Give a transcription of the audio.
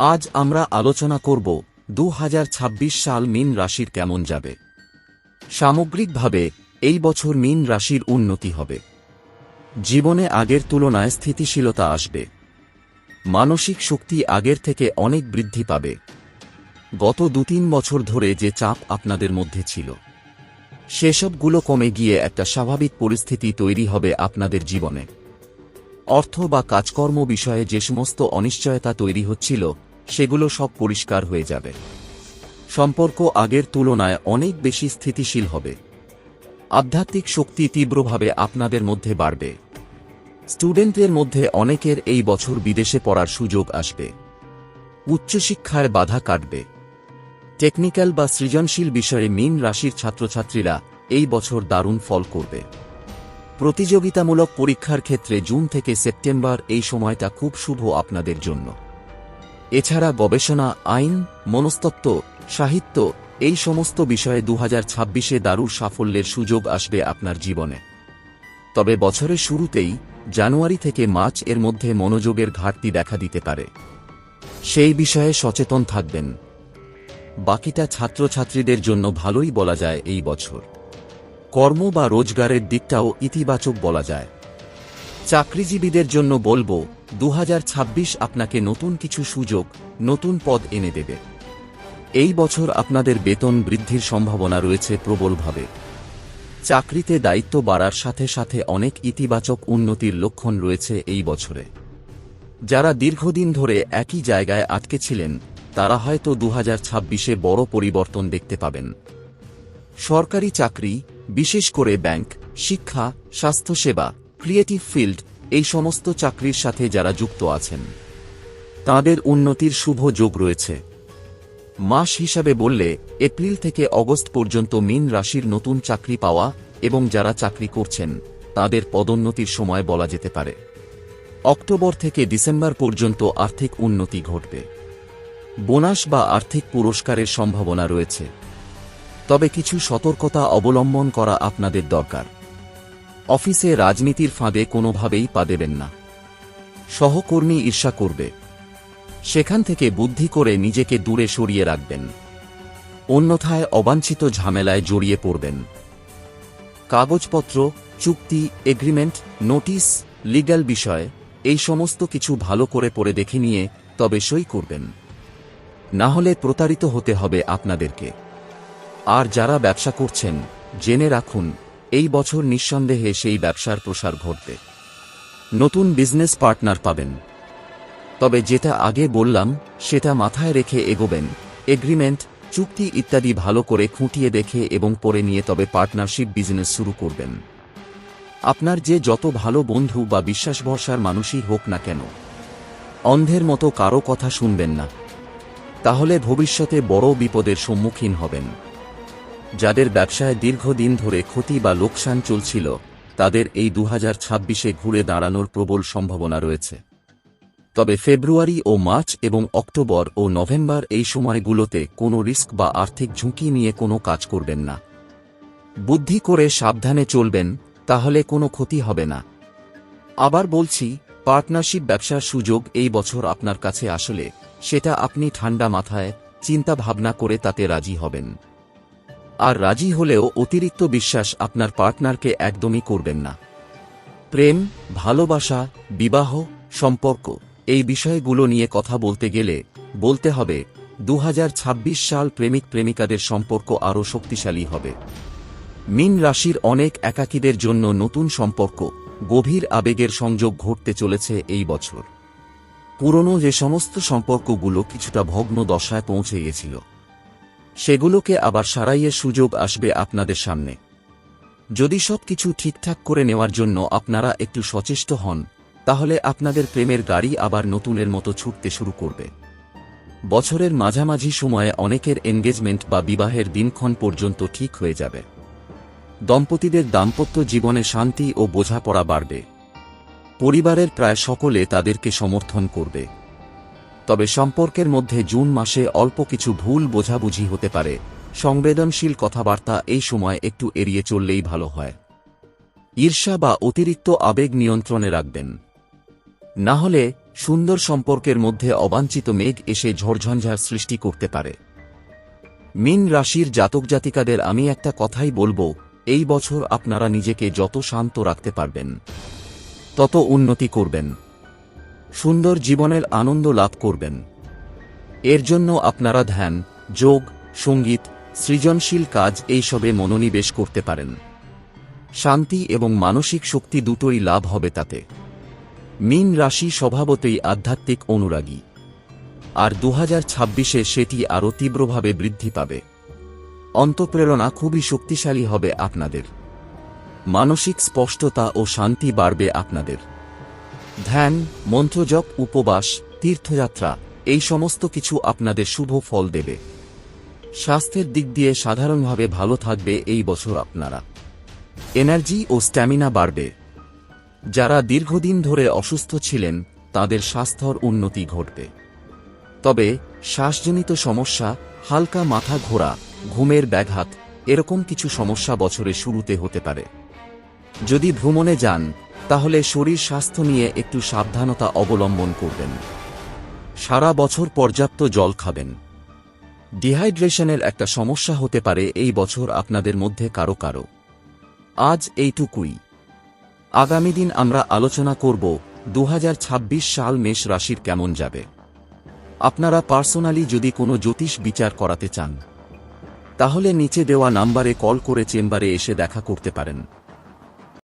আজ আমরা আলোচনা করব 2026 সাল মীন রাশির কেমন যাবে। সামগ্রিকভাবে এই বছর মীন রাশির উন্নতি হবে। জীবনে আগের তুলনায় স্থিতিশীলতা আসবে। মানসিক শক্তি আগের থেকে অনেক বৃদ্ধি পাবে। গত 2-3 বছর ধরে যে চাপ আপনাদের মধ্যে ছিল, সেসবগুলো কমে গিয়ে একটা স্বাভাবিক পরিস্থিতি তৈরি হবে আপনাদের জীবনে। অর্থ বা কাজকর্ম বিষয়ে যে সমস্ত অনিশ্চয়তা তৈরি হচ্ছিল, সেগুলো সব পরিষ্কার হয়ে যাবে। সম্পর্ক আগের তুলনায় অনেক বেশি স্থিতিশীল হবে। আধ্যাত্মিক শক্তি তীব্রভাবে আপনাদের মধ্যে বাড়বে। স্টুডেন্টদের মধ্যে অনেকের এই বছর বিদেশে পড়ার সুযোগ আসবে। উচ্চশিক্ষায় বাধা কাটবে। টেকনিক্যাল বা সৃজনশীল বিষয়ে মীন রাশির ছাত্রছাত্রীরা এই বছর দারুণ ফল করবে। প্রতিযোগিতামূলক পরীক্ষার ক্ষেত্রে জুন থেকে সেপ্টেম্বর এই সময়টা খুব শুভ আপনাদের জন্য। এছাড়া গবেষণা, আইন, মনস্তত্ত্ব, সাহিত্য এই সমস্ত বিষয়ে 2026-এ দারুণ সাফল্যের সুযোগ আসবে আপনার জীবনে। তবে বছরের শুরুতেই জানুয়ারি থেকে মার্চ এর মধ্যে মনোযোগের ঘাটতি দেখা দিতে পারে। সেই বিষয়ে সচেতন থাকবেন। বাকিটা ছাত্রছাত্রীদের জন্য ভালোই বলা যায় এই বছর। কর্ম বা রোজগারের দিকটাও ইতিবাচক বলা যায়। চাকরিজীবীদের জন্য বলবো 2026 আপনাকে নতুন কিছু সুযোগ, নতুন পদ এনে দেবে। এই বছর আপনাদের বেতন বৃদ্ধির সম্ভাবনা রয়েছে প্রবলভাবে। চাকরিতে দায়িত্ব বাড়ার সাথে সাথে অনেক ইতিবাচক উন্নতির লক্ষণ রয়েছে এই বছরে। যারা দীর্ঘদিন ধরে একই জায়গায় আটকে ছিলেন, তারা হয়তো 2026-এ বড় পরিবর্তন দেখতে পাবেন। সরকারি চাকরি, বিশেষ করে ব্যাংক, শিক্ষা, স্বাস্থ্যসেবা, ক্রিয়েটিভ ফিল্ড এই সমস্ত চাকরির সাথে যারা যুক্ত আছেন, তাঁদের উন্নতির শুভ যোগ রয়েছে। মাস হিসাবে বললে এপ্রিল থেকে অগস্ট পর্যন্ত মীন রাশির নতুন চাকরি পাওয়া এবং যারা চাকরি করছেন তাদের পদোন্নতির সময় বলা যেতে পারে। অক্টোবর থেকে ডিসেম্বর পর্যন্ত আর্থিক উন্নতি ঘটবে। বোনাস বা আর্থিক পুরস্কারের সম্ভাবনা রয়েছে। তবে কিছু সতর্কতা অবলম্বন করা আপনাদের দরকার। অফিসে রাজনীতির ফাঁদে কোনোভাবেই পা দেবেন না। সহকর্মী ঈর্ষা করবে, সেখান থেকে বুদ্ধি করে নিজেকে দূরে সরিয়ে রাখবেন। অন্যথায় অবাঞ্ছিত ঝামেলায় জড়িয়ে পড়বেন। কাগজপত্র, চুক্তি, এগ্রিমেন্ট, নোটিশ, লিগ্যাল বিষয় এই সমস্ত কিছু ভালো করে পড়ে দেখে নিয়ে তবে সই করবেন, না হলে প্রতারিত হতে হবে আপনাদেরকে। আর যারা ব্যবসা করছেন, জেনে রাখুন এই বছর নিঃসন্দেহে সেই ব্যবসার প্রসার ঘটবে। নতুন বিজনেস পার্টনার পাবেন। তবে যেটা আগে বললাম সেটা মাথায় রেখে এগোবেন। এগ্রিমেন্ট, চুক্তি ইত্যাদি ভালো করে খুঁটিয়ে দেখে এবং পড়ে নিয়ে তবে পার্টনারশিপ বিজনেস শুরু করবেন। আপনার যে যত ভালো বন্ধু বা বিশ্বাস ভরসার মানুষই হোক না কেন, অন্ধের মতো কারো কথা শুনবেন না, তাহলে ভবিষ্যতে বড় বিপদের সম্মুখীন হবেন। যাদের ব্যবসায় দীর্ঘদিন ধরে ক্ষতি বা লোকসান চলছিল, তাদের এই 2026-এ ঘুরে দাঁড়ানোর প্রবল সম্ভাবনা রয়েছে। তবে ফেব্রুয়ারি ও মার্চ এবং অক্টোবর ও নভেম্বর এই সময়গুলোতে কোনো রিস্ক বা আর্থিক ঝুঁকি নিয়ে কোনো কাজ করবেন না। বুদ্ধি করে সাবধানে চলবেন, তাহলে কোনো ক্ষতি হবে না। আবার বলছি, পার্টনারশিপ ব্যবসার সুযোগ এই বছর আপনার কাছে আসলে সেটা আপনি ঠান্ডা মাথায় চিন্তা ভাবনা করে তাতে রাজি হবেন। আর রাজি হলেও অতিরিক্ত বিশ্বাস আপনার পার্টনারকে একদমই করবেন না। প্রেম, ভালোবাসা, বিবাহ, সম্পর্ক এই বিষয়গুলো নিয়ে কথা বলতে গেলে বলতে হবে 2026 সাল প্রেমিক প্রেমিকাদের সম্পর্ক আরও শক্তিশালী হবে। মীন রাশির অনেক একাকীদের জন্য নতুন সম্পর্ক, গভীর আবেগের সংযোগ ঘটতে চলেছে এই বছর। পুরনো যে সমস্ত সম্পর্কগুলো কিছুটা ভগ্ন দশায় পৌঁছে গিয়েছিল, সেগুলোকে আবার সারাইয়ের সুযোগ আসবে আপনাদের সামনে। যদি সবকিছু ঠিকঠাক করে নেওয়ার জন্য আপনারা একটু সচেষ্ট হন, তাহলে আপনাদের প্রেমের গাড়ি আবার নতুনের মতো ছুটতে শুরু করবে। বছরের মাঝামাঝি সময়ে অনেকের এনগেজমেন্ট বা বিবাহের দিনক্ষণ পর্যন্ত ঠিক হয়ে যাবে। দম্পতিদের দাম্পত্য জীবনে শান্তি ও বোঝাপড়া বাড়বে। পরিবারের প্রায় সকলে তাদেরকে সমর্থন করবে। তবে সম্পর্কের মধ্যে জুন মাসে অল্প কিছু ভুল বোঝাবুঝি হতে পারে। সংবেদনশীল কথাবার্তা এই সময় একটু এড়িয়ে চললেই ভালো হয়। ঈর্ষা বা অতিরিক্ত আবেগ নিয়ন্ত্রণে রাখবেন, না হলে সুন্দর সম্পর্কের মধ্যে অবাঞ্ছিত মেঘ এসে ঝড়ঝঞ্ঝার সৃষ্টি করতে পারে। মীন রাশির জাতক জাতিকাদের আমি একটা কথাই বলবো, এই বছর আপনারা নিজেকে যত শান্ত রাখতে পারবেন তত উন্নতি করবেন, সুন্দর জীবনের আনন্দ লাভ করবেন। এর জন্য আপনারা ধ্যান, যোগ, সঙ্গীত, সৃজনশীল কাজ এইসবে মনোনিবেশ করতে পারেন। শান্তি এবং মানসিক শক্তি দুটোই লাভ হবে তাতে। মীন রাশি স্বভাবতই আধ্যাত্মিক অনুরাগী, আর 2026-এ সেটি আরও তীব্রভাবে বৃদ্ধি পাবে। অন্তঃপ্রেরণা খুবই শক্তিশালী হবে আপনাদের। মানসিক স্পষ্টতা ও শান্তি বাড়বে আপনাদের। ধ্যান, মন্ত্রজপ, উপবাস, তীর্থযাত্রা এই সমস্ত কিছু আপনাদের শুভ ফল দেবে। স্বাস্থ্যের দিক দিয়ে সাধারণভাবে ভালো থাকবে এই বছর আপনারা। এনার্জি ও স্ট্যামিনা বাড়বে। যারা দীর্ঘদিন ধরে অসুস্থ ছিলেন তাদের স্বাস্থ্যর উন্নতি ঘটবে। তবে শ্বাসজনিত সমস্যা, হালকা মাথা ঘোরা, ঘুমের ব্যাঘাত এরকম কিছু সমস্যা বছরের শুরুতে হতে পারে। যদি ভ্রমণে যান তাহলে শরীর স্বাস্থ্য নিয়ে একটু সাবধানতা অবলম্বন করবেন। সারা বছর পর্যাপ্ত জল খাবেন। ডিহাইড্রেশনের একটা সমস্যা হতে পারে এই বছর আপনাদের মধ্যে কারো কারো। আজ এইটুকুই। আগামী দিন আমরা আলোচনা করব 2026 সাল মেষ রাশির কেমন যাবে। আপনারা পার্সোনালি যদি কোনো জ্যোতিষ বিচার করাতে চান তাহলে নিচে দেওয়া নাম্বারে কল করে চেম্বারে এসে দেখা করতে পারেন।